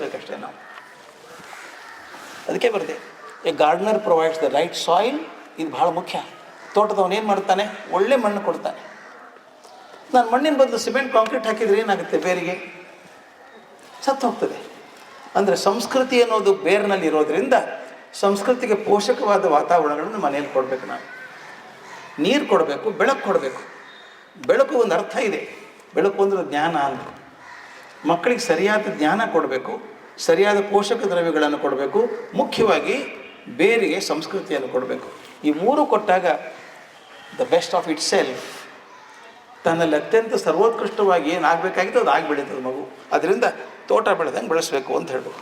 ಬೇಕಷ್ಟೇ ನಾವು. ಅದಕ್ಕೆ ಬರುತ್ತೆ A gardener provides the right soil. ಇದು ಭಾಳ ಮುಖ್ಯ. ತೋಟದವನು ಏನು ಮಾಡ್ತಾನೆ, ಒಳ್ಳೆ ಮಣ್ಣು ಕೊಡ್ತಾನೆ. ನಾನು ಮಣ್ಣಿನ ಬದಲು ಸಿಮೆಂಟ್ ಕಾಂಕ್ರೀಟ್ ಹಾಕಿದರೆ ಏನಾಗುತ್ತೆ, ಬೇರಿಗೆ ಸತ್ತು ಹೋಗ್ತದೆ. ಅಂದರೆ ಸಂಸ್ಕೃತಿ ಅನ್ನೋದು ಬೇರಿನಲ್ಲಿ ಇರೋದರಿಂದ ಸಂಸ್ಕೃತಿಗೆ ಪೋಷಕವಾದ ವಾತಾವರಣಗಳನ್ನು ಮನೆಯಲ್ಲಿ ಕೊಡಬೇಕು. ನಾವು ನೀರು ಕೊಡಬೇಕು, ಬೆಳಕು ಕೊಡಬೇಕು. ಬೆಳಕು ಒಂದು ಅರ್ಥ ಇದೆ. ಬೆಳಕು ಅಂದರೆ ಜ್ಞಾನ ಅಂತ. ಮಕ್ಕಳಿಗೆ ಸರಿಯಾದ ಜ್ಞಾನ ಕೊಡಬೇಕು, ಸರಿಯಾದ ಪೋಷಕ ದ್ರವ್ಯಗಳನ್ನು ಕೊಡಬೇಕು, ಮುಖ್ಯವಾಗಿ ಬೇರಿಗೆ ಸಂಸ್ಕೃತಿಯನ್ನು ಕೊಡಬೇಕು. ಈ ಮೂರು ಕೊಟ್ಟಾಗ the best of it self, ತನ್ನಲ್ಲಿ ಅತ್ಯಂತ ಸರ್ವೋತ್ಕೃಷ್ಟವಾಗಿ ಏನಾಗಬೇಕಾಗಿತ್ತು ಅದು ಆಗಿಬಿಡುತ್ತದೆ ಮಗು. ಅದರಿಂದ ತೋಟ ಬೆಳೆದಂಗೆ ಬೆಳೆಸಬೇಕು ಅಂತ ಹೇಳಬೇಕು.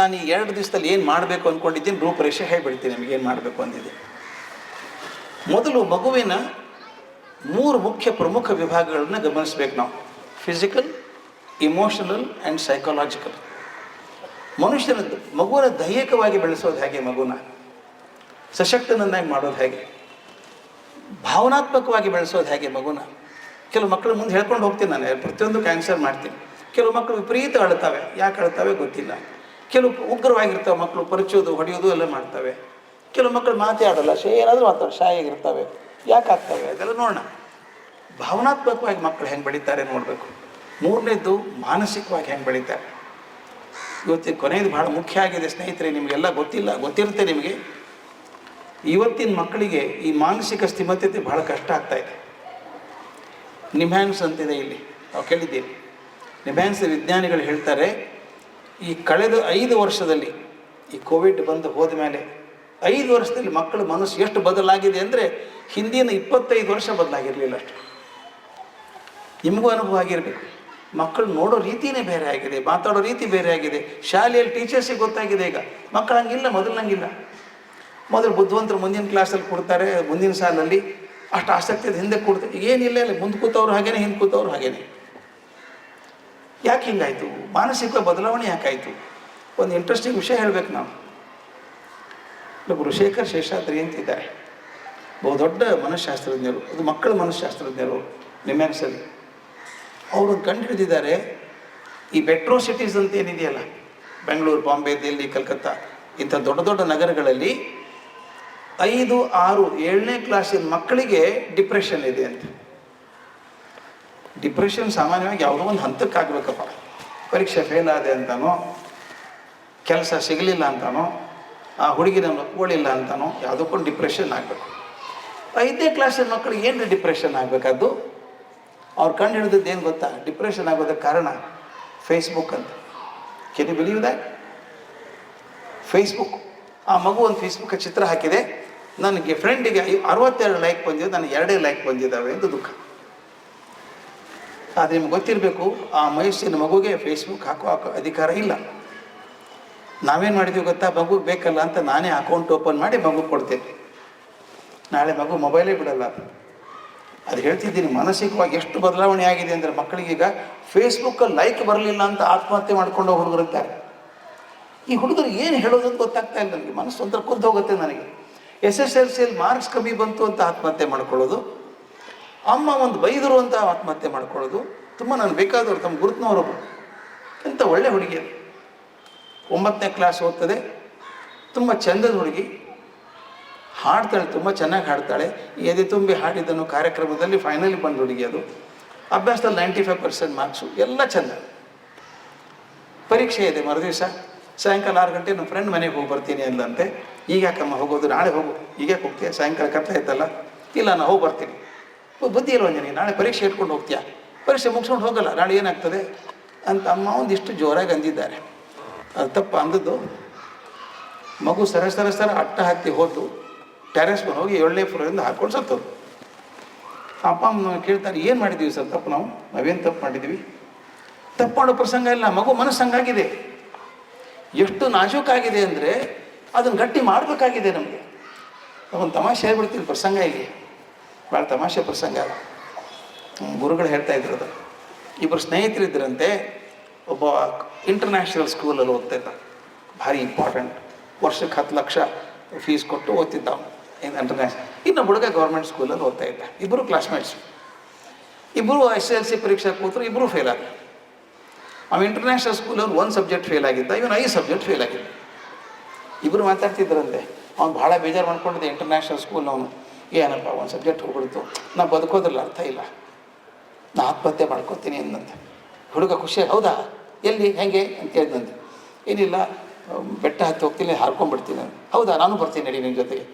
ನಾನು ಈ 2 ದಿವಸದಲ್ಲಿ ಏನು ಮಾಡಬೇಕು ಅಂದ್ಕೊಂಡಿದ್ದೀನಿ, ರೂಪರೇಷೆ ಹೇಳ್ಬಿಡ್ತೀನಿ ನಿಮಗೆ ಏನು ಮಾಡಬೇಕು ಅಂದಿದೆ. ಮೊದಲು ಮಗುವಿನ 3 ಮುಖ್ಯ ಪ್ರಮುಖ ವಿಭಾಗಗಳನ್ನ ಗಮನಿಸಬೇಕು ನಾವು. Physical, emotional and psychological. ಮಗುವಿನ ದೈಹಿಕವಾಗಿ ಬೆಳೆಸೋದು ಹೇಗೆ, ಮಗುನ ಸಶಕ್ತನನ್ನಾಗಿ ಮಾಡೋದು ಹೇಗೆ, ಭಾವನಾತ್ಮಕವಾಗಿ ಬೆಳೆಸೋದು ಹೇಗೆ ಮಗುನ. ಕೆಲವು ಮಕ್ಕಳು ಮುಂದೆ ಹೇಳ್ಕೊಂಡು ಹೋಗ್ತೀನಿ ನಾನು, ಪ್ರತಿಯೊಂದು ಕ್ಯಾನ್ಸರ್ ಮಾಡ್ತೀನಿ. ಕೆಲವು ಮಕ್ಕಳು ವಿಪರೀತ ಅಳ್ತವೆ, ಯಾಕೆ ಅಳ್ತವೆ ಗೊತ್ತಿಲ್ಲ. ಕೆಲವು ಉಗ್ರವಾಗಿರ್ತವೆ ಮಕ್ಕಳು, ಪರಿಚೋದು ಹೊಡೆಯೋದು ಎಲ್ಲ ಮಾಡ್ತವೆ. ಕೆಲವು ಮಕ್ಕಳು ಮಾತೇ ಆಡೋಲ್ಲ, ಏನಾದರೂ ಮಾತಾಡೋ ಶಾಯಾಗಿರ್ತವೆ, ಯಾಕೆ ಆಗ್ತವೆ ಅದೆಲ್ಲ ನೋಡೋಣ. ಭಾವನಾತ್ಮಕವಾಗಿ ಮಕ್ಕಳು ಹೆಂಗೆ ಬೆಳೀತಾರೆ ನೋಡಬೇಕು. 3ನೇದ್ದು ಮಾನಸಿಕವಾಗಿ ಹೆಂಗೆ ಬೆಳೀತಾರೆ. ಇವತ್ತಿನ ಕೊನೆಯದು ಭಾಳ ಮುಖ್ಯ ಆಗಿದೆ ಸ್ನೇಹಿತರೆ, ನಿಮಗೆಲ್ಲ ಗೊತ್ತಿರುತ್ತೆ ನಿಮಗೆ. ಇವತ್ತಿನ ಮಕ್ಕಳಿಗೆ ಈ ಮಾನಸಿಕ ಸ್ಥಿಮತತೆ ಭಾಳ ಕಷ್ಟ ಆಗ್ತಾಯಿದೆ. ನಿಮ್ಹ್ಯಾನ್ಸ್ ಅಂತಿದೆ ಇಲ್ಲಿ, ನಾವು ಕೇಳಿದ್ದೀವಿ. ನಿಮ್ಹ್ಯಾನ್ಸ್ ವಿಜ್ಞಾನಿಗಳು ಹೇಳ್ತಾರೆ, ಈ ಕಳೆದ 5 ವರ್ಷದಲ್ಲಿ, ಈ ಕೋವಿಡ್ ಬಂದು ಹೋದ ಮೇಲೆ 5 ವರ್ಷದಲ್ಲಿ ಮಕ್ಕಳ ಮನಸ್ಸು ಎಷ್ಟು ಬದಲಾಗಿದೆ ಅಂದರೆ ಹಿಂದಿನ 25 ವರ್ಷ ಬದಲಾಗಿರಲಿಲ್ಲ ಅಷ್ಟು. ನಿಮಗೂ ಅನುಭವ ಆಗಿರಬೇಕು. ಮಕ್ಕಳು ನೋಡೋ ರೀತಿಯೇ ಬೇರೆ ಆಗಿದೆ, ಮಾತಾಡೋ ರೀತಿ ಬೇರೆ ಆಗಿದೆ. ಶಾಲೆಯಲ್ಲಿ ಟೀಚರ್ಸಿಗೆ ಗೊತ್ತಾಗಿದೆ ಈಗ. ಮಕ್ಕಳು ಹಂಗಿಲ್ಲ, ಮೊದಲಿನಂಗಿಲ್ಲ. ಮೊದಲು ಬುದ್ಧಿವಂತರು ಮುಂದಿನ ಕ್ಲಾಸಲ್ಲಿ ಕೊಡ್ತಾರೆ, ಮುಂದಿನ ಸಾಲಲ್ಲಿ ಅಷ್ಟು ಆಸಕ್ತಿಯಿಂದ ಹಿಂದೆ ಕೊಡ್ತಾರೆ. ಏನಿಲ್ಲ, ಇಲ್ಲ ಮುಂದೆ ಕೂತವ್ರು ಹಾಗೇನೆ, ಹಿಂದೆ ಕೂತವ್ರು ಹಾಗೇನೆ. ಯಾಕೆ ಹಿಂಗಾಯಿತು? ಮಾನಸಿಕ ಬದಲಾವಣೆ ಯಾಕಾಯಿತು? ಒಂದು ಇಂಟ್ರೆಸ್ಟಿಂಗ್ ವಿಷಯ ಹೇಳಬೇಕು ನಾವು. ಗುರುಶೇಖರ್ ಶೇಷಾದ್ರಿ ಅಂತಿದ್ದಾರೆ, ಬಹುದೊಡ್ಡ ಮನಃಶಾಸ್ತ್ರಜ್ಞರು. ಅದು ಮಕ್ಕಳ ಮನಃಶಾಸ್ತ್ರಜ್ಞರು ನಿಮ್ಯಾನ್ಸಲ್ಲಿ. ಅವರು ಕಂಡು ಹಿಡಿದಿದ್ದಾರೆ, ಈ ಮೆಟ್ರೋ ಸಿಟೀಸ್ ಅಂತ ಏನಿದೆಯಲ್ಲ, ಬೆಂಗಳೂರು, ಬಾಂಬೆ, ದಿಲ್ಲಿ, ಕಲ್ಕತ್ತಾ, ಇಂಥ ದೊಡ್ಡ ದೊಡ್ಡ ನಗರಗಳಲ್ಲಿ 5, 6, 7ನೇ ಕ್ಲಾಸಿನ ಮಕ್ಕಳಿಗೆ ಡಿಪ್ರೆಷನ್ ಇದೆ ಅಂತ. ಡಿಪ್ರೆಷನ್ ಸಾಮಾನ್ಯವಾಗಿ ಯಾವುದೋ ಒಂದು ಹಂತಕ್ಕೆ ಆಗಬೇಕಪ್ಪ. ಪರೀಕ್ಷೆ ಫೇಲ್ ಆದೆ ಅಂತಾನೋ, ಕೆಲಸ ಸಿಗಲಿಲ್ಲ ಅಂತಾನೋ, ಆ ಹುಡುಗಿನ ಒಪ್ಕೊಳ್ಳಿಲ್ಲ ಅಂತಾನೋ, ಯಾವುದಕ್ಕೊಂದು ಡಿಪ್ರೆಷನ್ ಆಗಬೇಕು. 5ನೇ ಕ್ಲಾಸಿನ ಮಕ್ಕಳಿಗೆ ಏನು ಡಿಪ್ರೆಷನ್ ಆಗಬೇಕಾದ್ದು? ಅವ್ರು ಕಂಡು ಹಿಡಿದದ್ದು ಏನು ಗೊತ್ತಾ? ಡಿಪ್ರೆಷನ್ ಆಗೋದಕ್ಕೆ ಕಾರಣ ಫೇಸ್ಬುಕ್ ಅಂತ. Can you believe that? Facebook. ಆ ಮಗು ಒಂದು ಫೇಸ್ಬುಕ್ ಚಿತ್ರ ಹಾಕಿದೆ, ನನಗೆ ಫ್ರೆಂಡಿಗೆ 62 ಲೈಕ್ ಬಂದಿದೆ, ನನಗೆ 2 ಲೈಕ್ ಬಂದಿದ್ದಾವೆ ಎಂದು ದುಃಖ. ಆದರೆ ನಿಮ್ಗೆ ಗೊತ್ತಿರಬೇಕು, ಆ ವಯಸ್ಸಿನ ಮಗುಗೆ ಫೇಸ್ಬುಕ್ ಹಾಕೋ ಅಧಿಕಾರ ಇಲ್ಲ. ನಾವೇನು ಮಾಡಿದ್ದೀವಿ ಗೊತ್ತಾ, ಮಗುಗೆ ಬೇಕಲ್ಲ ಅಂತ ನಾನೇ ಅಕೌಂಟ್ ಓಪನ್ ಮಾಡಿ ಮಗುಗೆ ಕೊಡ್ತೇನೆ. ನಾಳೆ ಮಗು ಮೊಬೈಲೇ ಬಿಡಲ್ಲ. ಅದು ಹೇಳ್ತಿದ್ದೀನಿ, ಮಾನಸಿಕವಾಗಿ ಎಷ್ಟು ಬದಲಾವಣೆ ಆಗಿದೆ ಅಂದರೆ ಮಕ್ಕಳಿಗೀಗ ಫೇಸ್ಬುಕ್ಕಲ್ಲಿ ಲೈಕ್ ಬರಲಿಲ್ಲ ಅಂತ ಆತ್ಮಹತ್ಯೆ ಮಾಡ್ಕೊಂಡು ಹುಡುಗರಿದ್ದಾರೆ. ಈ ಹುಡುಗರು ಏನು ಹೇಳೋದು ಅಂತ ಗೊತ್ತಾಗ್ತಾ ಇಲ್ಲ ನನಗೆ. ಮನಸ್ಸು ಒಂಥರ ಕುದ್ದು ಹೋಗುತ್ತೆ ನನಗೆ. SSLCಯಲ್ಲಿ ಮಾರ್ಕ್ಸ್ ಕಮ್ಮಿ ಬಂತು ಅಂತ ಆತ್ಮಹತ್ಯೆ ಮಾಡ್ಕೊಳ್ಳೋದು, ಅಮ್ಮ ಒಂದು ಬೈದರು ಅಂತ ಆತ್ಮಹತ್ಯೆ ಮಾಡ್ಕೊಳ್ಳೋದು. ತುಂಬ ನಾನು ಬೇಕಾದವರು, ತಮ್ಮ ಗುರುತಿನವರೊಬ್ಬರು, ಎಂಥ ಒಳ್ಳೆ ಹುಡುಗಿ. 9ನೇ ಕ್ಲಾಸ್ ಓದ್ತದೆ, ತುಂಬ ಚಂದದ ಹುಡುಗಿ, ಹಾಡ್ತಾಳೆ, ತುಂಬ ಚೆನ್ನಾಗಿ ಹಾಡ್ತಾಳೆ. ಎದೆ ತುಂಬಿ ಹಾಡಿದ್ದನ್ನು ಕಾರ್ಯಕ್ರಮದಲ್ಲಿ ಫೈನಲಿ ಬಂದು ಹುಡುಗಿ. ಅದು ಅಭ್ಯಾಸದಲ್ಲಿ 95% ಮಾರ್ಕ್ಸು, ಎಲ್ಲ ಚೆಂದ. ಪರೀಕ್ಷೆ ಇದೆ ಮರುದಿವಸ ಸಾಯಂಕಾಲ 6 ಗಂಟೆ ನಮ್ಮ ಫ್ರೆಂಡ್ ಮನೆಗೆ ಹೋಗಿ ಬರ್ತೀನಿ ಅಂದಂತೆ. ಈಗ ಯಾಕಮ್ಮ ಹೋಗೋದು, ನಾಳೆ ಹೋಗು, ಈಗ ಹೋಗ್ತೀಯ, ಸಾಯಂಕಾಲ ಕರ್ತಾ ಇತ್ತಲ್ಲ. ಇಲ್ಲ ನಾನು ಹೋಗಿ ಬರ್ತೀನಿ. ಬುದ್ಧಿ ಇಲ್ವ ನಿನಗೆ? ನಾಳೆ ಪರೀಕ್ಷೆ ಇಟ್ಕೊಂಡು ಹೋಗ್ತೀಯಾ? ಪರೀಕ್ಷೆ ಮುಗಿಸ್ಕೊಂಡು ಹೋಗಲ್ಲ, ನಾಳೆ ಏನಾಗ್ತದೆ ಅಂತ ಅಮ್ಮ ಒಂದಿಷ್ಟು ಜೋರಾಗಿ ಅಂದಿದ್ದಾರೆ. ಅದು ತಪ್ಪ ಅಂದದ್ದು. ಮಗು ಸರ ಅಟ್ಟ ಹತ್ತಿ ಹೋದ್ದು ಟೆರೆಸ್ ಮೇಲೆ ಹೋಗಿ 7ನೇ ಫ್ಲೋರಿಂದ ಹಾಕ್ಕೊಂಡು ಸತ್ತೋದು. ಅಪ್ಪ ಅಮ್ಮ ಕೇಳ್ತಾರೆ, ಏನು ಮಾಡಿದ್ದೀವಿ ಸರ್ ತಪ್ಪು? ನಾವೇನು ತಪ್ಪು ಮಾಡಿದ್ದೀವಿ? ತಪ್ಪು ಮಾಡೋ ಪ್ರಸಂಗ ಇಲ್ಲ, ಮಗು ಮನಸ್ಸಂಗಾಗಿದೆ. ಎಷ್ಟು ನಾಜೂಕಾಗಿದೆ ಅಂದರೆ ಅದನ್ನು ಗಟ್ಟಿ ಮಾಡಬೇಕಾಗಿದೆ ನಮಗೆ. ಒಂದು ತಮಾಷೆ ಹೇಳ್ಬಿಡ್ತೀನಿ ಪ್ರಸಂಗ, ಇಲ್ಲಿ ಭಾಳ ತಮಾಷೆ ಪ್ರಸಂಗ. ಗುರುಗಳು ಹೇಳ್ತಾ ಇದ್ರು, ಅದು ಇಬ್ಬರು ಸ್ನೇಹಿತರಿದ್ದರಂತೆ. ಒಬ್ಬ ಇಂಟರ್ನ್ಯಾಷನಲ್ ಸ್ಕೂಲಲ್ಲಿ ಓದ್ತಾ ಇದ್ದ, ಭಾರಿ ಇಂಪಾರ್ಟೆಂಟ್, ವರ್ಷಕ್ಕೆ 10 ಲಕ್ಷ ಫೀಸ್ ಕೊಟ್ಟು ಓದ್ತಿದ್ದ ಇಂಟರ್ನ್ಯಾಷನಲ್. ಇನ್ನೊಬ್ಬ ಹುಡುಗ ಗೌರ್ಮೆಂಟ್ ಸ್ಕೂಲಲ್ಲಿ ಓದ್ತಾ ಇದ್ದ. ಇಬ್ಬರು ಕ್ಲಾಸ್ಮೇಟ್ಸು. ಇಬ್ಬರು SSLC ಪರೀಕ್ಷೆ ಕೂತರು, ಇಬ್ಬರು ಫೇಲ್ ಆದರು. ಅವ ಇಂಟರ್ನ್ಯಾಷನಲ್ ಸ್ಕೂಲವ್ರು 1 ಸಬ್ಜೆಕ್ಟ್ ಫೇಲ್ ಆಗಿದ್ದ, ಇವನು 5 ಸಬ್ಜೆಕ್ಟ್ ಫೇಲ್ ಆಗಿದ್ದ. ಇಬ್ಬರು ಮಾತಾಡ್ತಿದ್ರಂತೆ. ಅವ್ನು ಭಾಳ ಬೇಜಾರು ಮಾಡ್ಕೊಂಡಿದ್ದೆ ಇಂಟರ್ನ್ಯಾಷನಲ್ ಸ್ಕೂಲ್ನವನು. ಏನಪ್ಪ 1 ಸಬ್ಜೆಕ್ಟ್ ಹೋಗ್ಬಿಡ್ತು, ನಾ ಬದುಕೋದ್ರಲ್ಲ ಅರ್ಥ ಇಲ್ಲ, ನಾ ಆತ್ಮಹತ್ಯೆ ಮಾಡ್ಕೊತೀನಿ ಅಂದಂತೆ. ಹುಡುಗ ಖುಷಿಯಾಗಿ ಹೌದಾ ಎಲ್ಲಿ ಹೇಗೆ ಅಂತ ಕೇಳಿದಂತೆ. ಏನಿಲ್ಲ ಬೆಟ್ಟ ಹತ್ತಿ ಹೋಗ್ತೀನಿ, ಹಾರ್ಕೊಂಡ್ಬಿಡ್ತೀನಿ ನಾನು. ಹೌದಾ ನಾನು ಬರ್ತೀನಿ ನಡಿ ನಿನ್ನ ಜೊತೆಗೆ.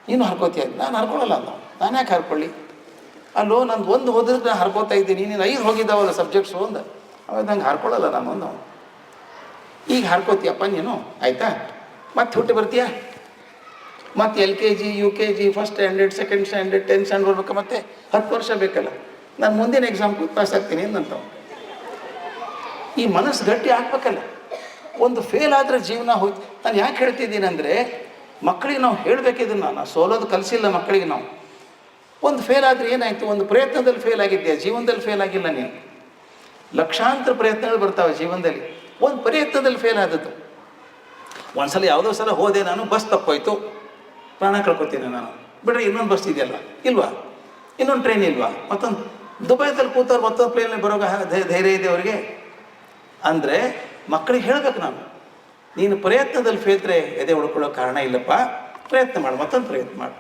ನೀನು ಹರ್ಕೋತೀಯ? ನಾನು ಹರ್ಕೊಳ್ಳಲ್ಲ ಅಂದ. ನಾನು ಯಾಕೆ ಹರ್ಕೊಳ್ಳಿ? ಅಲ್ಲೋ ನಂದು 1 ಹೋದ್ರೆ ನಾನು ಹರ್ಕೋತಾ ಇದ್ದೀನಿ, ನೀನು 5 ಹೋಗಿದ್ದಾವಲ್ಲ ಸಬ್ಜೆಕ್ಟ್ಸು ಅಂದ. ಅವಾಗ ನಂಗೆ ಹರ್ಕೊಳ್ಳಲ್ಲ ನಾನು ಅಂದ. ಈಗ ಹರ್ಕೋತೀಯಪ್ಪ ನೀನು, ಆಯಿತಾ? ಮತ್ತೆ ಹುಟ್ಟಿ ಬರ್ತೀಯ, ಮತ್ತು LKG UKG first standard second standard 10th standard ಬರ್ಬೇಕು, ಮತ್ತೆ 10 ವರ್ಷ ಬೇಕಲ್ಲ. ನಾನು ಮುಂದಿನ ಎಕ್ಸಾಮ್ಗೆ ಪಾಸ್ ಆಗ್ತೀನಿ ಅಂದಂತ. ಈ ಮನಸ್ಸು ಗಟ್ಟಿ ಆಗ್ಬೇಕಲ್ಲ. ಒಂದು ಫೇಲ್ ಆದರೆ ಜೀವನ ಹೋಯ್ತು. ನಾನು ಯಾಕೆ ಹೇಳ್ತಿದ್ದೀನಿ ಅಂದರೆ, ಮಕ್ಕಳಿಗೆ ನಾವು ಹೇಳಬೇಕಿದ್ದನ್ನು, ನಾನು ಸೋಲೋದು ಕಲಿಸಿಲ್ಲ ಮಕ್ಕಳಿಗೆ ನಾವು. ಒಂದು ಫೇಲ್ ಆದರೆ ಏನಾಯಿತು? ಒಂದು ಪ್ರಯತ್ನದಲ್ಲಿ ಫೇಲ್ ಆಗಿದೆಯಾ, ಜೀವನದಲ್ಲಿ ಫೇಲ್ ಆಗಿಲ್ಲ ನೀನು. ಲಕ್ಷಾಂತರ ಪ್ರಯತ್ನಗಳು ಬರ್ತಾವೆ ಜೀವನದಲ್ಲಿ. ಒಂದು ಪ್ರಯತ್ನದಲ್ಲಿ ಫೇಲ್ ಆದದ್ದು. ಒಂದು ಸಲ ಯಾವುದೋ ಸಲ ಹೋದೆ ನಾನು, ಬಸ್ ತಪ್ಪೋಯ್ತು, ಪ್ರಾಣ ಕಳ್ಕೊತೀನಿ ನಾನು. ಬಿಡ್ರಿ ಇನ್ನೊಂದು ಬಸ್ ಇದೆಯಲ್ಲ, ಇಲ್ವಾ? ಇನ್ನೊಂದು ಟ್ರೈನ್ ಇಲ್ವಾ? ಮತ್ತೊಂದು ದುಬೈದಲ್ಲಿ ಕೂತವ್ರು ಮತ್ತೊಂದು ಪ್ಲೇನಲ್ಲಿ ಬರೋಗ ಧೈರ್ಯ ಇದೆ ಅವರಿಗೆ ಅಂದರೆ ಮಕ್ಕಳಿಗೆ ಹೇಳಬೇಕು ನಾನು, ನೀನು ಪ್ರಯತ್ನದಲ್ಲಿ ಫೇಲ್ದ್ರೆ ಎದೆ ಉಳ್ಕೊಳ್ಳೋ ಕಾರಣ ಇಲ್ಲಪ್ಪ, ಪ್ರಯತ್ನ ಮಾಡು, ಮತ್ತೊಂದು ಪ್ರಯತ್ನ ಮಾಡು.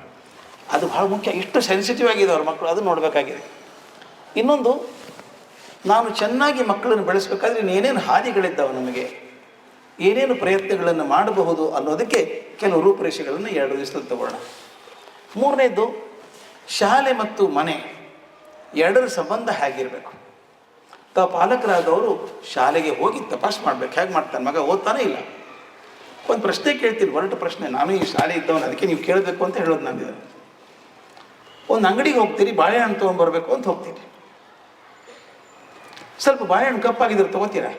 ಅದು ಭಾಳ ಮುಖ್ಯ. ಇಷ್ಟು ಸೆನ್ಸಿಟಿವ್ ಆಗಿದೆ ಅವ್ರ ಮಕ್ಕಳು, ಅದು ನೋಡಬೇಕಾಗಿದೆ. ಇನ್ನೊಂದು, ನಾನು ಚೆನ್ನಾಗಿ ಮಕ್ಕಳನ್ನು ಬೆಳೆಸಬೇಕಾದ್ರೆ ಇನ್ನೇನೇನು ಹಾದಿಗಳಿದ್ದಾವೆ ನಮಗೆ, ಏನೇನು ಪ್ರಯತ್ನಗಳನ್ನು ಮಾಡಬಹುದು ಅನ್ನೋದಕ್ಕೆ ಕೆಲವು ರೂಪರೇಷೆಗಳನ್ನು 2 ದಿವಸದಲ್ಲಿ ತಗೊಳ್ಳೋಣ. 3ನೇದು, ಶಾಲೆ ಮತ್ತು ಮನೆ 2ರ ಸಂಬಂಧ ಹೇಗಿರಬೇಕು. ಪಾಲಕರಾದವರು ಶಾಲೆಗೆ ಹೋಗಿ ತಪಾಸ್ ಮಾಡಬೇಕು, ಹೇಗೆ ಮಾಡ್ತಾನೆ ಮಗ, ಓದ್ತಾನೆ ಇಲ್ಲ. ಒಂದು ಪ್ರಶ್ನೆ ಕೇಳ್ತೀನಿ, ಹೊರಟ ಪ್ರಶ್ನೆ. ನಾನು ಈ ಶಾಲೆ ಇದ್ದವನು, ಅದಕ್ಕೆ ನೀವು ಕೇಳಬೇಕು ಅಂತ ಹೇಳೋದು ನಾನು. ಒಂದು ಅಂಗಡಿಗೆ ಹೋಗ್ತೀರಿ, ಬಾಳೆಹಣ್ಣು ತೊಗೊಂಡ್ಬರ್ಬೇಕು ಅಂತ ಹೋಗ್ತೀರಿ. ಸ್ವಲ್ಪ ಬಾಳೆಹಣ್ಣು ಕಪ್ಪಾಗಿದ್ರೆ ತೊಗೋತೀರಾ?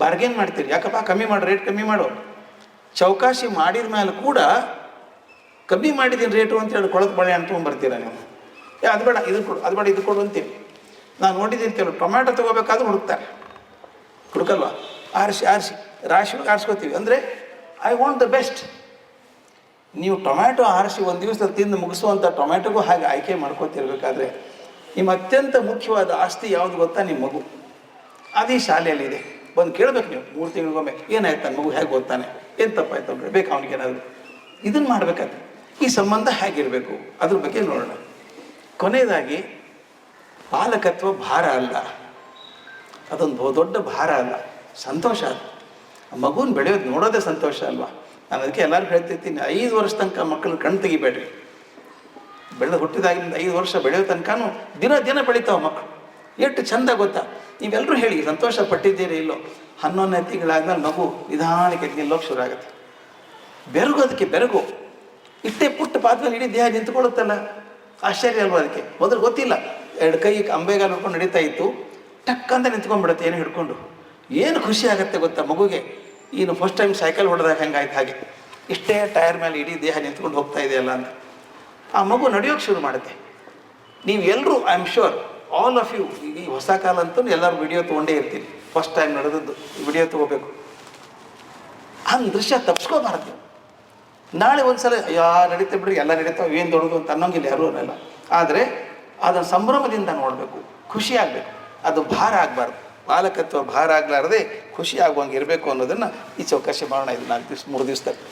ಬಾರ್ಗೇನ್ ಮಾಡ್ತೀರಿ, ಯಾಕಪ್ಪ ಕಮ್ಮಿ ಮಾಡು, ರೇಟ್ ಕಮ್ಮಿ ಮಾಡು. ಚೌಕಾಶಿ ಮಾಡಿದ ಮೇಲೆ ಕೂಡ ಕಮ್ಮಿ ಮಾಡಿದ್ದೀನಿ ರೇಟು ಅಂತ ಹೇಳಿ ಕೊಳತು ಬಾಳೆಹಣ್ಣು ತೊಗೊಂಡ್ಬರ್ತೀರಾ ನೀವು? ಅದು ಬೇಡ ಇದು ಕೊಡು, ಅದು ಬೇಡ ಇದು ಕೊಡು ಅಂತೀವಿ. ನಾನು ನೋಡಿದ್ದೀನಿ ಕೆಲವು ಟೊಮ್ಯಾಟೊ ತೊಗೋಬೇಕಾದ್ರೂ ಹುಡುಕ್ತಾರೆ, ಹುಡುಕಲ್ವಾ? ಆರಿಸಿ ರಾಶಿ ಆರಿಸ್ಕೋತೀವಿ. ಅಂದರೆ ಐ ವಾಂಟ್ ದ ಬೆಸ್ಟ್. ನೀವು ಟೊಮ್ಯಾಟೊ ಆರಿಸಿ ಒಂದು ದಿವಸದಲ್ಲಿ ತಿಂದು ಮುಗಿಸುವಂಥ ಟೊಮ್ಯಾಟೊಗೂ ಹಾಗೆ ಆಯ್ಕೆ ಮಾಡ್ಕೋತಿರ್ಬೇಕಾದ್ರೆ ನಿಮ್ಮ ಅತ್ಯಂತ ಮುಖ್ಯವಾದ ಆಸ್ತಿ ಯಾವುದು ಗೊತ್ತಾ? ನಿಮ್ಮ ಮಗು. ಅದೇ ಶಾಲೆಯಲ್ಲಿದೆ. ಬಂದು ಕೇಳಬೇಕು ನೀವು 3 ತಿಂಗಳಿಗೊಮ್ಮೆ, ಏನಾಯ್ತು ನನ್ನ ಮಗು, ಹೇಗೆ ಓದ್ತಾನೆ, ಏನು ತಪ್ಪಾಯ್ತು ಅಂದ್ರೆ ಬೇಕು ಅವನಿಗೇನಾದ್ರು. ಇದನ್ನು ಮಾಡಬೇಕಾದ್ರೆ ಈ ಸಂಬಂಧ ಹೇಗಿರಬೇಕು ಅದ್ರ ಬಗ್ಗೆ ನೋಡೋಣ. ಕೊನೆಯದಾಗಿ, ಪಾಲಕತ್ವ ಭಾರ ಅಲ್ಲ, ಅದೊಂದು ದೊಡ್ಡ ಭಾರ ಅಲ್ಲ, ಸಂತೋಷ. ಅದು ಮಗುನ ಬೆಳೆಯೋದು ನೋಡೋದೇ ಸಂತೋಷ ಅಲ್ವಾ? ನಾನು ಅದಕ್ಕೆ ಎಲ್ಲರಿಗೂ ಹೇಳ್ತಿರ್ತೀನಿ, 5 ವರ್ಷ ತನಕ ಮಕ್ಕಳು ಕಣ್ಣು ತೆಗಿಬೇಡ್ರಿ. ಹುಟ್ಟಿದಾಗಿಂದ 5 ವರ್ಷ ಬೆಳೆಯೋ ತನಕನೂ ದಿನ ಬೆಳೀತಾವೆ ಮಕ್ಕಳು. ಎಷ್ಟು ಚಂದ ಗೊತ್ತಾ? ನೀವೆಲ್ಲರೂ ಹೇಳಿ, ಸಂತೋಷ ಪಟ್ಟಿದ್ದೀರಿ ಇಲ್ಲೋ, 11ನೇ ತಿಂಗಳಾದ್ಮೇಲೆ ಮಗು ನಿಧಾನಕ್ಕೆ ನಿಲ್ಲೋಕೆ ಶುರು ಆಗುತ್ತೆ. ಬೆರಗೋದಕ್ಕೆ ಬೆರಗು. ಇಷ್ಟೇ ಪುಟ್ಟ ಪಾತ್ಮೇಲೆ ಇಡೀ ದೇಹ ನಿಂತ್ಕೊಳ್ಳುತ್ತಲ್ಲ, ಆಶ್ಚರ್ಯ ಅಲ್ವಾ? ಅದಕ್ಕೆ ಮೊದಲು ಗೊತ್ತಿಲ್ಲ, 2 ಕೈ ಅಂಬೆಗಾಲು ಹಿಡ್ಕೊಂಡು ನಡೀತಾ ಇತ್ತು, ಟಕ್ ಅಂತ ನಿಂತ್ಕೊಂಡ್ಬಿಡುತ್ತೆ ಏನು ಹಿಡ್ಕೊಂಡು. ಏನು ಖುಷಿ ಆಗುತ್ತೆ ಗೊತ್ತಾ ಮಗುಗೆ? ಇನ್ನು ಫಸ್ಟ್ ಟೈಮ್ ಸೈಕಲ್ ಹೊಡೆದಾಗ ಹೆಂಗಾಯ್ತು ಹಾಗೆ, ಇಷ್ಟೇ ಟೈರ್ ಮೇಲೆ ಇಡೀ ದೇಹ ನಿಂತ್ಕೊಂಡು ಹೋಗ್ತಾ ಇದೆಯಲ್ಲ ಅಂತ ಆ ಮಗು ನಡೆಯೋಕ್ಕೆ ಶುರು ಮಾಡುತ್ತೆ. ನೀವು ಎಲ್ಲರೂ, I am sure all of you, ಈ ಹೊಸ ಕಾಲ ಅಂತೂ ಎಲ್ಲರೂ ವಿಡಿಯೋ ತೊಗೊಂಡೇ ಇರ್ತೀರಿ. ಫಸ್ಟ್ ಟೈಮ್ ನಡೆದದ್ದು ವಿಡಿಯೋ ತೊಗೋಬೇಕು. ಹಂಗೆ ದೃಶ್ಯ ತಪ್ಪಿಸ್ಕೋಬಾರ್ದು. ನಾಳೆ ಒಂದು ಸಲ ನಡೀತಾ ಬಿಡ್ರಿ, ಎಲ್ಲ ನಡೀತಾವೆ, ಏನು ದೊಡ್ಡದು ಅಂತ ಅನ್ನೋಂಗಿಲ್ಲ ಯಾರೂ ಅನ್ನಲ್ಲ. ಆದರೆ ಅದನ್ನು ಸಂಭ್ರಮದಿಂದ ನೋಡಬೇಕು, ಖುಷಿ ಆಗಬೇಕು. ಅದು ಭಾರ ಆಗಬಾರ್ದು. ಪಾಲಕತ್ವ ಭಾರ ಆಗಲಾರದೆ ಖುಷಿ ಆಗುವಂಗೆ ಇರಬೇಕು ಅನ್ನೋದನ್ನು ಈ ಚೌಕಾಶಿ ಮಾಡೋಣ. ಇದು 4 ದಿವಸ 3 ದಿವಸದಲ್ಲಿ.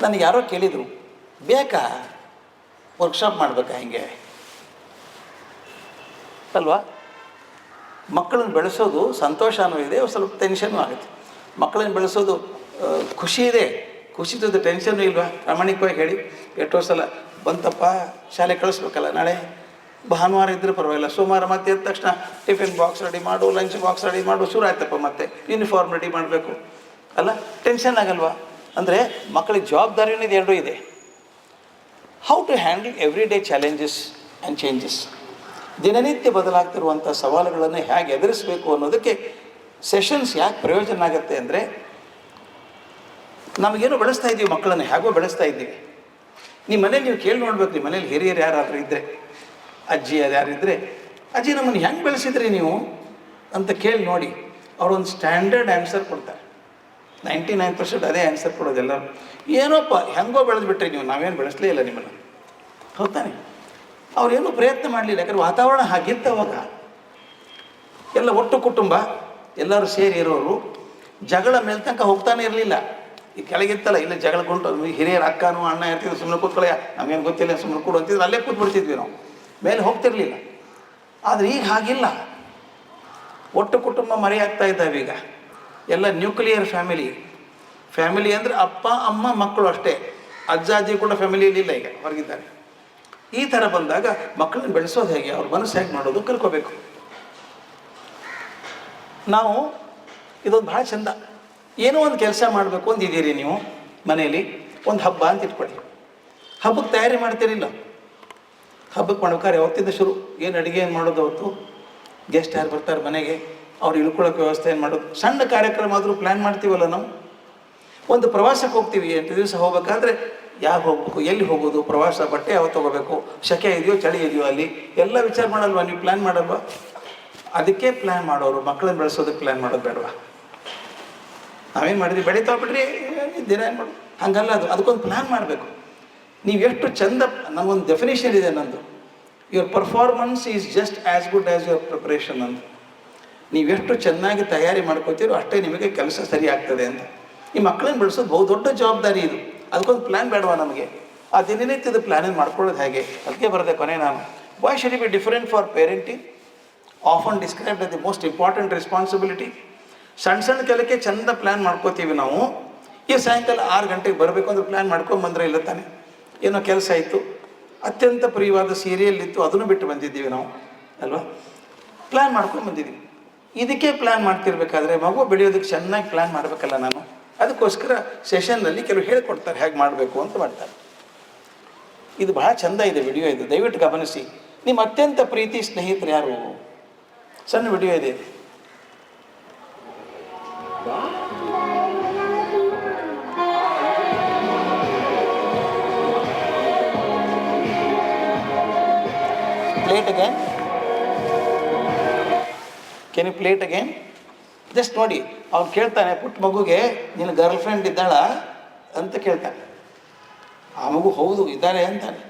ನನಗೆ ಯಾರೋ ಕೇಳಿದರು, ಬೇಕಾ ವರ್ಕ್ಶಾಪ್ ಮಾಡಬೇಕಾ ಹಿಂಗೆ ಅಲ್ವಾ? ಮಕ್ಕಳನ್ನು ಬೆಳೆಸೋದು ಸಂತೋಷನೂ ಇದೆ, ಸ್ವಲ್ಪ ಟೆನ್ಷನ್ನೂ ಆಗುತ್ತೆ. ಮಕ್ಕಳನ್ನು ಬೆಳೆಸೋದು ಖುಷಿ ಇದೆ, ಖುಷಿ ಜೊತೆ ಟೆನ್ಷನ್ನು ಇಲ್ವಾ? ಪ್ರಾಮಾಣಿಕವಾಗಿ ಹೇಳಿ. ಎಷ್ಟೋ ಸಲ ಬಂತಪ್ಪ ಶಾಲೆ ಕಳಿಸ್ಬೇಕಲ್ಲ, ನಾಳೆ ಭಾನುವಾರ ಇದ್ದರೆ ಪರವಾಗಿಲ್ಲ, ಸೋಮವಾರ ಮತ್ತೆ ಎದ್ದ ತಕ್ಷಣ ಟಿಫಿನ್ ಬಾಕ್ಸ್ ರೆಡಿ ಮಾಡು, ಲಂಚ್ ಬಾಕ್ಸ್ ರೆಡಿ ಮಾಡು, ಶುರು ಆಯ್ತಪ್ಪ, ಮತ್ತೆ ಯೂನಿಫಾರ್ಮ್ ರೆಡಿ ಮಾಡಬೇಕು ಅಲ್ಲ, ಟೆನ್ಷನ್ ಆಗಲ್ವಾ? ಅಂದರೆ ಮಕ್ಕಳಿಗೆ ಜವಾಬ್ದಾರಿಯೂ ಇದೆ, ಎರಡೂ ಇದೆ. How to handle every day challenges and changes. ದಿನನಿತ್ಯ ಬದಲಾಗ್ತಿರುವಂಥ ಸವಾಲುಗಳನ್ನು ಹೇಗೆ ಎದುರಿಸಬೇಕು ಅನ್ನೋದಕ್ಕೆ ಸೆಷನ್ಸ್ ಯಾಕೆ ಪ್ರಯೋಜನ ಆಗುತ್ತೆ ಅಂದರೆ, ನಮಗೇನು ಬೆಳೆಸ್ತಾ ಇದ್ದೀವಿ, ಮಕ್ಕಳನ್ನು ಹೇಗೋ ಬೆಳೆಸ್ತಾ ಇದ್ದೀವಿ. ನಿಮ್ಮ ಮನೇಲಿ ನೀವು ಕೇಳಿ ನೋಡ್ಬೇಕು, ನಿಮ್ಮ ಮನೇಲಿ ಹಿರಿಯರು ಯಾರಾದರೂ ಇದ್ದರೆ, ಅಜ್ಜಿ ಅದು ಯಾರಿದ್ದರೆ, ಅಜ್ಜಿ ನಮ್ಮನ್ನು ಹೆಂಗೆ ಬೆಳೆಸಿದ್ರಿ ನೀವು ಅಂತ ಕೇಳಿ ನೋಡಿ. ಅವರೊಂದು ಸ್ಟ್ಯಾಂಡರ್ಡ್ ಆನ್ಸರ್ ಕೊಡ್ತಾರೆ. 99% ಅದೇ ಆನ್ಸರ್ ಕೊಡೋದು ಎಲ್ಲರೂ. ಏನೋಪ್ಪ ಹೆಂಗೋ ಬೆಳೆದ್ಬಿಟ್ರಿ ನೀವು, ನಾವೇನು ಬೆಳೆಸಲೇ ಇಲ್ಲ ನಿಮ್ಮನ್ನು, ಹೌದಾನೆ? ಅವ್ರೇನು ಪ್ರಯತ್ನ ಮಾಡಲಿಲ್ಲ, ಯಾಕಂದ್ರೆ ವಾತಾವರಣ ಹಾಗಿತ್ತು ಅವಾಗ. ಎಲ್ಲ ಒಟ್ಟು ಕುಟುಂಬ, ಎಲ್ಲರೂ ಸೇರಿ ಇರೋರು. ಜಗಳ ಮೇಲೆ ತನಕ ಹೋಗ್ತಾನೆ ಇರಲಿಲ್ಲ. ಈ ಕೆಳಗಿತ್ತಲ್ಲ, ಇಲ್ಲ ಜಗಳಗೊಂಡು ಹಿರಿಯರ ಅಕ್ಕನೂ ಅಣ್ಣ ಇರ್ತಿದ್ರು, ಸುಮ್ಮನೆ ಕೂತ್ಕೊಳ್ಳೆ ನಮಗೇನು ಗೊತ್ತಿಲ್ಲ ಸುಮ್ಮನೆ ಕೂಡು ಅಂತಿದ್ರು, ಅಲ್ಲೇ ಕೂತ್ಬಿಡ್ತಿದ್ವಿ ನಾವು, ಮೇಲೆ ಹೋಗ್ತಿರ್ಲಿಲ್ಲ. ಆದರೆ ಈಗ ಹಾಗಿಲ್ಲ, ಒಟ್ಟು ಕುಟುಂಬ ಮರೆಯಾಗ್ತಾ ಇದ್ದಾವೆ ಈಗ. ಎಲ್ಲ ನ್ಯೂಕ್ಲಿಯರ್ ಫ್ಯಾಮಿಲಿ ಅಂದರೆ ಅಪ್ಪ ಅಮ್ಮ ಮಕ್ಕಳು ಅಷ್ಟೇ, ಅಜ್ಜ ಅಜ್ಜಿ ಕೂಡ ಫ್ಯಾಮಿಲಿಯಲ್ಲಿ ಇಲ್ಲ, ಈಗ ಹೊರಗಿದ್ದಾರೆ. ಈ ಥರ ಬಂದಾಗ ಮಕ್ಕಳನ್ನ ಬೆಳೆಸೋದು ಹೇಗೆ, ಅವ್ರ ಮನಸ್ಸು ಹೇಗೆ ಮಾಡೋದು ಕಲ್ಕೋಬೇಕು ನಾವು. ಇದೊಂದು ಭಾಳ ಚಂದ. ಏನೋ ಒಂದು ಕೆಲಸ ಮಾಡಬೇಕು ಅಂದಿದ್ದೀರಿ ನೀವು ಮನೆಯಲ್ಲಿ, ಒಂದು ಹಬ್ಬ ಅಂತ ಇಟ್ಕೊಳ್ಳಿ. ಹಬ್ಬಕ್ಕೆ ತಯಾರಿ ಮಾಡ್ತೀರಿಲ್ಲ, ಹಬ್ಬಕ್ಕೆ ಮಾಡ್ಬೇಕಾದ್ರೆ ಯಾವತ್ತಿಂದ ಶುರು, ಏನು ಅಡುಗೆ ಏನು ಮಾಡೋದು, ಅವತ್ತು ಗೆಸ್ಟ್ ಯಾರು ಬರ್ತಾರೆ ಮನೆಗೆ, ಅವ್ರು ಇಳ್ಕೊಳ್ಳೋಕೆ ವ್ಯವಸ್ಥೆ ಏನು ಮಾಡೋದು. ಸಣ್ಣ ಕಾರ್ಯಕ್ರಮ ಆದರೂ ಪ್ಲ್ಯಾನ್ ಮಾಡ್ತೀವಲ್ಲ ನಾವು. ಒಂದು ಪ್ರವಾಸಕ್ಕೆ ಹೋಗ್ತೀವಿ, 8 ದಿವಸ ಹೋಗ್ಬೇಕಾದ್ರೆ ಯಾಕೆ ಹೋಗ್ಬೇಕು, ಎಲ್ಲಿ ಹೋಗೋದು, ಪ್ರವಾಸ, ಬಟ್ಟೆ ಯಾವತ್ತು ತೊಗೋಬೇಕು, ಶೆಕೆ ಇದೆಯೋ ಚಳಿ ಇದೆಯೋ, ಅಲ್ಲಿ ಎಲ್ಲ ವಿಚಾರ ಮಾಡಲ್ವಾ ನೀವು, ಪ್ಲ್ಯಾನ್ ಮಾಡಲ್ವಾ? ಅದಕ್ಕೆ ಪ್ಲ್ಯಾನ್ ಮಾಡೋರು ಮಕ್ಕಳನ್ನ ಬೆಳೆಸೋದಕ್ಕೆ ಪ್ಲ್ಯಾನ್ ಮಾಡೋದು ಬೇಡವಾ? ನಾವೇನು ಮಾಡಿದ್ವಿ, ಬೆಳೀತಾ ಬಿಡ್ರಿ ದಿನ ಏನು ಮಾಡೋದು, ಹಂಗಲ್ಲ. ಅದಕ್ಕೊಂದು ಪ್ಲ್ಯಾನ್ ಮಾಡಬೇಕು. ನೀವು ಎಷ್ಟು ಚಂದ, ನಮಗೊಂದು ಡೆಫಿನೇಷನ್ ಇದೆ ನಂದು, your performance is just as good as your preparation ಅಂತ. ನೀವೆಷ್ಟು ಚೆನ್ನಾಗಿ ತಯಾರಿ ಮಾಡ್ಕೋತೀರೋ ಅಷ್ಟೇ ನಿಮಗೆ ಕೆಲಸ ಸರಿ ಆಗ್ತದೆ ಅಂತ. ಈ ಮಕ್ಕಳನ್ನ ಬೆಳೆಸೋದು ಬಹು ದೊಡ್ಡ ಜವಾಬ್ದಾರಿ ಇದು. ಅದಕ್ಕೊಂದು ಪ್ಲ್ಯಾನ್ ಬೇಡವಾ ನಮಗೆ? ಆ ದಿನನಿತ್ಯದ ಪ್ಲ್ಯಾನನ್ನು ಮಾಡ್ಕೊಳ್ಳೋದು ಹೇಗೆ? ಅದಕ್ಕೆ ಬರದೆ ಕೊನೆ ನಾನು, why should be different for parenting, often described as the most important responsibility. ಸಣ್ಣ ಕೆಲಕ್ಕೆ ಚಂದ ಪ್ಲ್ಯಾನ್ ಮಾಡ್ಕೋತೀವಿ ನಾವು. ಈ ಸಾಯಂಕಾಲ 6 ಗಂಟೆಗೆ ಬರಬೇಕು ಅಂದ್ರೆ ಪ್ಲ್ಯಾನ್ ಮಾಡ್ಕೊಂಬಂದ್ರೆ ಇಲ್ಲ ತಾನೆ, ಏನೋ ಕೆಲಸ ಇತ್ತು, ಅತ್ಯಂತ ಪ್ರಿಯವಾದ ಸೀರಿಯಲ್ ಇತ್ತು, ಅದನ್ನು ಬಿಟ್ಟು ಬಂದಿದ್ದೀವಿ ನಾವು ಅಲ್ವಾ, ಪ್ಲ್ಯಾನ್ ಮಾಡ್ಕೊಂಡು ಬಂದಿದ್ದೀವಿ. ಇದಕ್ಕೆ ಪ್ಲ್ಯಾನ್ ಮಾಡ್ತಿರ್ಬೇಕಾದ್ರೆ ಮಗು ಬೆಳೆಯೋದಕ್ಕೆ ಚೆನ್ನಾಗಿ ಪ್ಲ್ಯಾನ್ ಮಾಡಬೇಕಲ್ಲ ನಾನು. ಅದಕ್ಕೋಸ್ಕರ ಸೆಷನ್ನಲ್ಲಿ ಕೆಲವು ಹೇಳ್ಕೊಡ್ತಾರೆ ಹೇಗೆ ಮಾಡಬೇಕು ಅಂತ ಮಾಡ್ತಾರೆ. ಇದು ಬಹಳ ಚೆಂದ ಇದೆ ವಿಡಿಯೋ, ಇದು ದಯವಿಟ್ಟು ಗಮನಿಸಿ. ನಿಮ್ಮ ಅತ್ಯಂತ ಪ್ರೀತಿ ಸ್ನೇಹಿತರು ಯಾರು? ಸಣ್ಣ ವಿಡಿಯೋ ಇದೆ. Play it again. Can you play it again? Just ನೋಡಿ, ಅವ್ನು ಕೇಳ್ತಾನೆ ಪುಟ್ಟ ಮಗುಗೆ, ನಿನ್ನ ಗರ್ಲ್ ಫ್ರೆಂಡ್ ಇದ್ದಾಳ ಅಂತ ಕೇಳ್ತಾನೆ. ಆ ಮಗು ಹೌದು ಇದ್ದಾರೆ ಅಂತಾನೆ.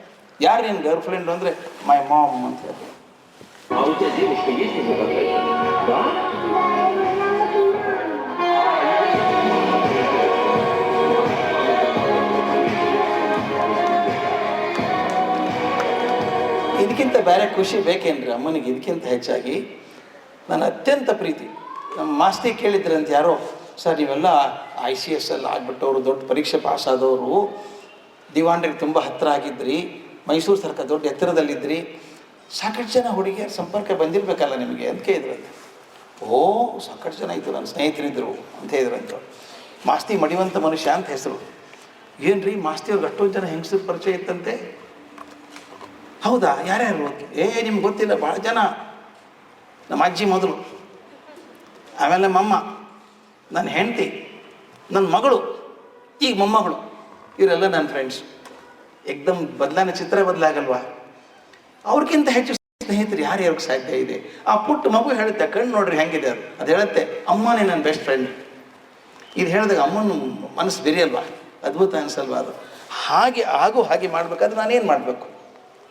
ಯಾರು ನಿನ್ನ ಗರ್ಲ್ ಫ್ರೆಂಡು ಅಂದರೆ ಮೈ ಮಾಮ್ ಅಂತ ಹೇಳ್ತಾರೆ. ಇದಕ್ಕಿಂತ ಬೇರೆ ಖುಷಿ ಬೇಕೇನ್ರಿ ಅಮ್ಮನಿಗೆ? ಇದಕ್ಕಿಂತ ಹೆಚ್ಚಾಗಿ ನನ್ನ ಅತ್ಯಂತ ಪ್ರೀತಿ. ನಮ್ಮ ಮಾಸ್ತಿ ಕೇಳಿದ್ರಂತ ಯಾರೋ, ಸರ್ ನೀವೆಲ್ಲ ICS ಅಲ್ಲಿ ಆಗ್ಬಿಟ್ಟವರು, ದೊಡ್ಡ ಪರೀಕ್ಷೆ ಪಾಸ್ ಆದವರು, ದಿವಾಂಡ್ರಿಗೆ ತುಂಬ ಹತ್ತಿರ ಆಗಿದ್ರಿ, ಮೈಸೂರು ಸರ್ಕಾರ ದೊಡ್ಡ ಎತ್ತರದಲ್ಲಿದ್ದಿರಿ, ಸಾಕಷ್ಟು ಜನ ಹುಡುಗಿಯರ ಸಂಪರ್ಕ ಬಂದಿರಬೇಕಲ್ಲ ನಿಮಗೆ ಅಂತ ಕೇಳಿದ್ರಂತೆ. ಓ ಸಾಕಷ್ಟು ಜನ ಇದ್ದರು, ನನ್ನ ಸ್ನೇಹಿತರಿದ್ದರು ಅಂತ ಹೇಳಿದ್ರಂತ. ಮಾಸ್ತಿ ಮಡಿವಂತ ಮನುಷ್ಯ ಅಂತ ಹೆಸರು. ಏನು ರೀ ಮಾಸ್ತಿಯವ್ರಿಗೆ ಅಷ್ಟೊಂದು ಜನ ಹೆಂಗಸರ ಪರಿಚಯ ಇತ್ತಂತೆ? ಹೌದಾ, ಯಾರ್ಯಾರು? ನಿಮ್ಗೆ ಗೊತ್ತಿಲ್ಲ, ಭಾಳ ಜನ. ನಮ್ಮ ಅಜ್ಜಿ ಮೊದಲು, ಆಮೇಲೆ ನಮ್ಮಮ್ಮ, ನನ್ನ ಹೆಂಡತಿ, ನನ್ನ ಮಗಳು, ಈಗ ಮೊಮ್ಮಗಳು, ಇವರೆಲ್ಲ ನನ್ನ ಫ್ರೆಂಡ್ಸ್. ಏಕ್ದಮ್ ಬದಲಾನೆ ಚಿತ್ರ ಬದಲಾಗಲ್ವಾ? ಅವ್ರಿಗಿಂತ ಹೆಚ್ಚು ಸ್ನೇಹಿತರು ಯಾರ್ಯಾರಿಗೆ ಸಾಧ್ಯ ಇದೆ? ಆ ಪುಟ್ಟ ಮಗು ಹೇಳುತ್ತೆ, ಕಣ್ಣು ನೋಡ್ರಿ ಹೆಂಗಿದೆ ಅದು ಹೇಳುತ್ತೆ, ಅಮ್ಮನೇ ನನ್ನ ಬೆಸ್ಟ್ ಫ್ರೆಂಡ್. ಇದು ಹೇಳಿದಾಗ ಅಮ್ಮನ ಮನಸ್ಸು ಬೆರೆಯಲ್ವಾ? ಅದ್ಭುತ ಅನಿಸಲ್ವಾ ಅದು? ಹಾಗೆ ಹಾಗೆ ಮಾಡಬೇಕಾದ್ರೆ ನಾನೇನು ಮಾಡಬೇಕು?